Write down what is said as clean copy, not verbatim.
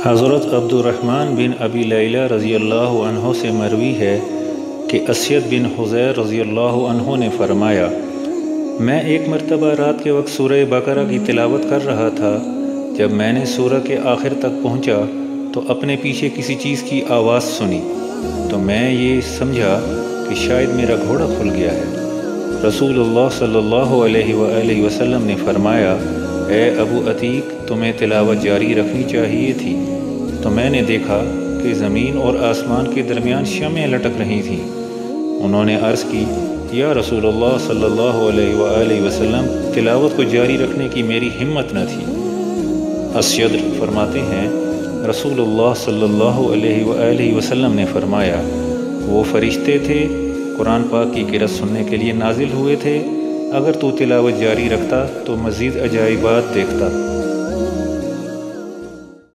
حضرت عبد الرحمن بن ابی لیلہ رضی اللہ عنہ سے مروی ہے کہ اسید بن حضیر رضی اللہ عنہ نے فرمایا، میں ایک مرتبہ رات کے وقت سورہ بقرہ کی تلاوت کر رہا تھا۔ جب میں نے سورہ کے آخر تک پہنچا تو اپنے پیچھے کسی چیز کی آواز سنی تو میں یہ سمجھا کہ شاید میرا گھوڑا کھل گیا ہے۔ رسول اللہ صلی اللہ علیہ وآلہ وسلم نے فرمایا، اے ابو عتیق، تمہیں تلاوت جاری رکھنی چاہیے تھی۔ تو میں نے دیکھا کہ زمین اور آسمان کے درمیان شمعیں لٹک رہی تھیں۔ انہوں نے عرض کی، یا رسول اللہ صلی اللہ علیہ وآلہ وسلم، تلاوت کو جاری رکھنے کی میری ہمت نہ تھی۔ اسید فرماتے ہیں، رسول اللہ صلی اللہ علیہ وآلہ وسلم نے فرمایا، وہ فرشتے تھے قرآن پاک کی قرأت سننے کے لیے نازل ہوئے تھے، اگر تو تلاوت جاری رکھتا تو مزید عجائبات دیکھتا۔